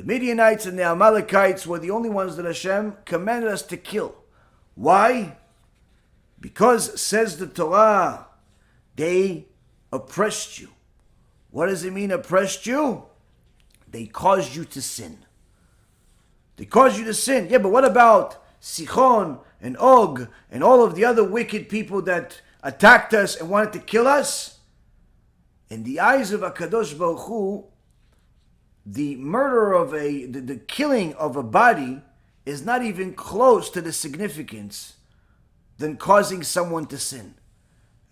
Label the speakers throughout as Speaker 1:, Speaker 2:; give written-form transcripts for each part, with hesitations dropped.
Speaker 1: Midianites and the Amalekites were the only ones that Hashem commanded us to kill. Why? Because, says the Torah, they oppressed you. What does it mean, oppressed you? They caused you to sin. They caused you to sin. Yeah, but what about Sichon and Og and all of the other wicked people that attacked us and wanted to kill us? In the eyes of HaKadosh Baruch Hu, the murder of the killing of a body is not even close to the significance than causing someone to sin.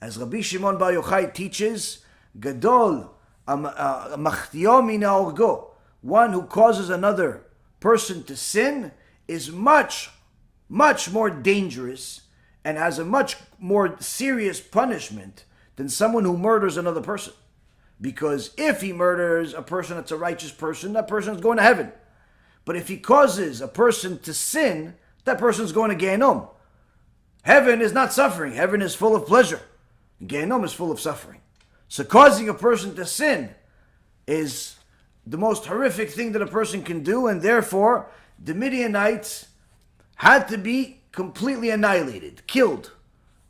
Speaker 1: As Rabbi Shimon Bar Yochai teaches, Gadol Machtio Mina Orgo, one who causes another person to sin is much, much more dangerous and has a much more serious punishment than someone who murders another person. Because if he murders a person that's a righteous person, that person is going to heaven. But if he causes a person to sin, that person is going to Gehinnom. Heaven is not suffering. Heaven is full of pleasure. Gehinnom is full of suffering. So causing a person to sin is the most horrific thing that a person can do, and therefore the Midianites had to be completely annihilated, killed.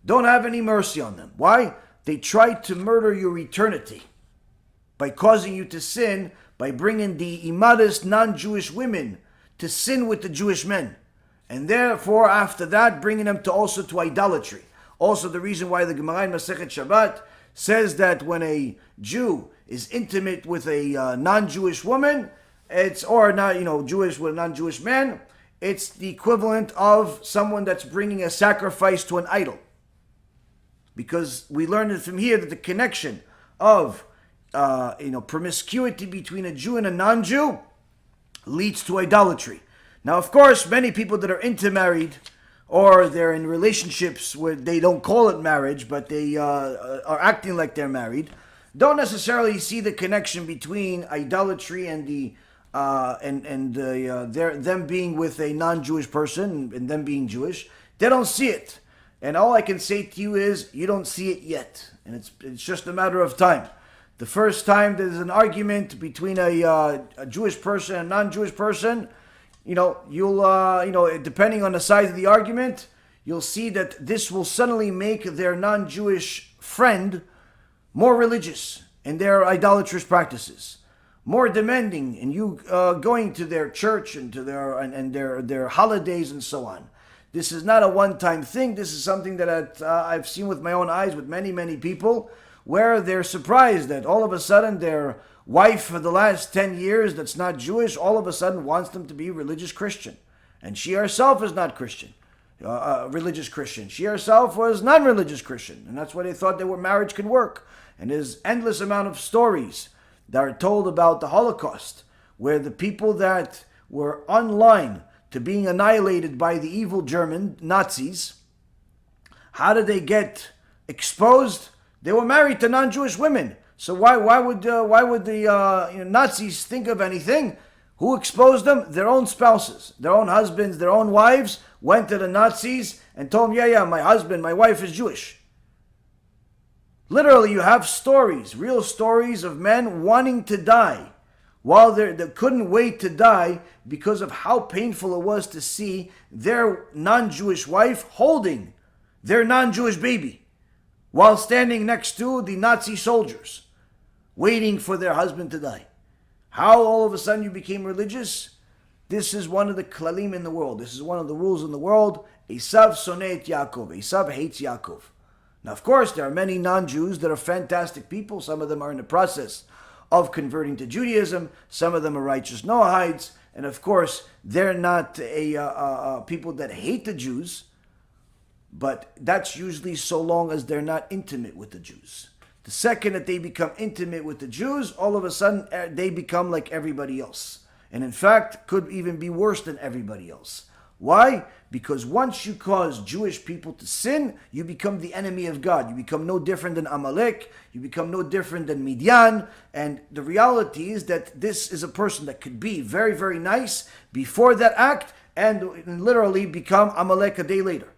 Speaker 1: Don't have any mercy on them. Why? They tried to murder your eternity by causing you to sin, by bringing the immodest non-Jewish women to sin with the Jewish men. And therefore, after that, bringing them also to idolatry. Also, the reason why the Gemara in Masechet Shabbat says that when a Jew is intimate with a non-Jewish woman, or not, Jewish with a non-Jewish man, it's the equivalent of someone that's bringing a sacrifice to an idol. Because we learned it from here that the connection of promiscuity between a Jew and a non-Jew leads to idolatry. Now, of course, many people that are intermarried or they're in relationships where they don't call it marriage, but they are acting like they're married, don't necessarily see the connection between idolatry and them being with a non-Jewish person and them being Jewish. They don't see it. And all I can say to you is, you don't see it yet. And it's just a matter of time. The first time there's an argument between a Jewish person and a non-Jewish person, you'll depending on the size of the argument, you'll see that this will suddenly make their non-Jewish friend more religious in their idolatrous practices, more demanding, and you going to their church and to their holidays and so on. This is not a one-time thing. This is something that I've seen with my own eyes with many, many people, where they're surprised that all of a sudden their wife for the last 10 years that's not Jewish, all of a sudden wants them to be religious Christian. And she herself is not Christian, religious Christian. She herself was non-religious Christian. And that's why they thought that marriage could work. And there's endless amount of stories that are told about the Holocaust, where the people that were online to being annihilated by the evil German Nazis, how did they get exposed? They were married to non-Jewish women. So why would the Nazis think of anything? Who exposed them? Their own spouses, their own husbands, their own wives went to the Nazis and told them, yeah, my husband, my wife is Jewish. Literally, you have stories, real stories of men wanting to die while they couldn't wait to die because of how painful it was to see their non-Jewish wife holding their non-Jewish baby while standing next to the Nazi soldiers, waiting for their husband to die. How all of a sudden you became religious? This is one of the klalim in the world. This is one of the rules in the world. Esav soneh et Yaakov. Esav hates Yaakov. Now, of course, there are many non-Jews that are fantastic people. Some of them are in the process of converting to Judaism. Some of them are righteous Noahites. And of course, they're not people that hate the Jews. But that's usually so long as they're not intimate with the Jews. The second that they become intimate with the Jews, all of a sudden they become like everybody else. And in fact, could even be worse than everybody else. Why? Because once you cause Jewish people to sin, you become the enemy of God. You become no different than Amalek. You become no different than Midian. And the reality is that this is a person that could be very, very nice before that act and literally become Amalek a day later.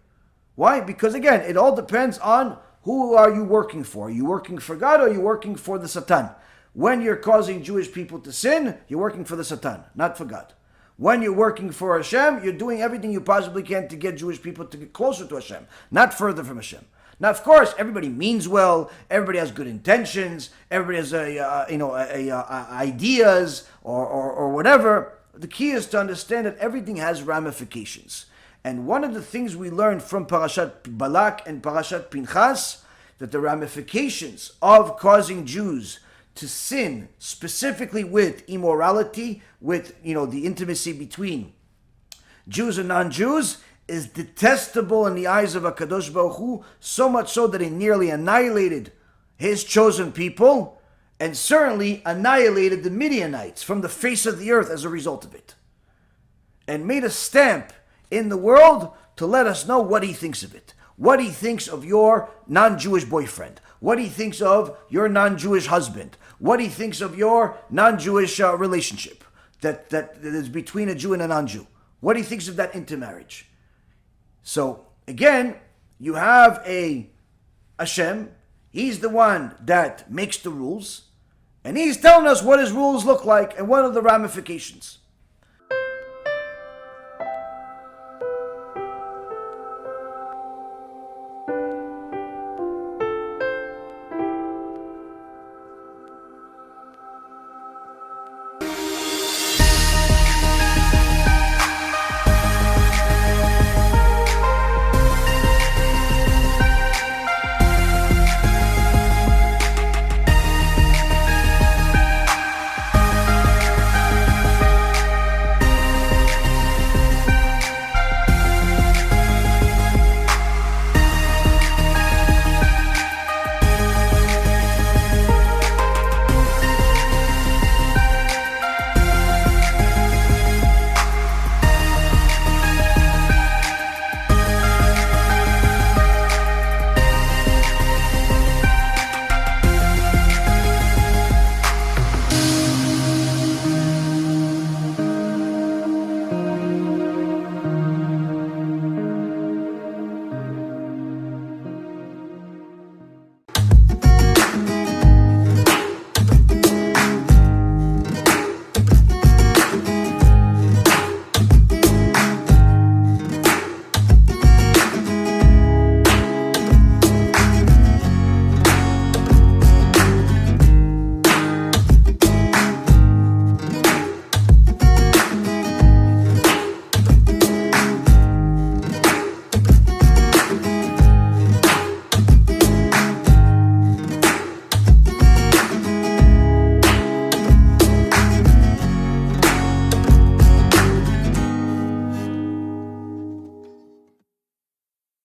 Speaker 1: Why? Because again, it all depends on who are you working for. Are you working for God or are you working for the Satan? When you're causing Jewish people to sin, you're working for the Satan, not for God. When you're working for Hashem, you're doing everything you possibly can to get Jewish people to get closer to Hashem, not further from Hashem. Now, of course, everybody means well. Everybody has good intentions. Everybody has ideas or whatever. The key is to understand that everything has ramifications. And one of the things we learned from Parashat Balak and Parashat Pinchas, that the ramifications of causing Jews to sin, specifically with immorality, with the intimacy between Jews and non-Jews, is detestable in the eyes of HaKadosh Baruch Hu, so much so that he nearly annihilated his chosen people, and certainly annihilated the Midianites from the face of the earth as a result of it, and made a stamp in the world to let us know what he thinks of it, what he thinks of your non-Jewish boyfriend, what he thinks of your non-Jewish husband, what he thinks of your non-Jewish relationship that is between a Jew and a non-Jew, what he thinks of that intermarriage. So again, you have a Hashem. He's the one that makes the rules, and he's telling us what his rules look like and what are the ramifications.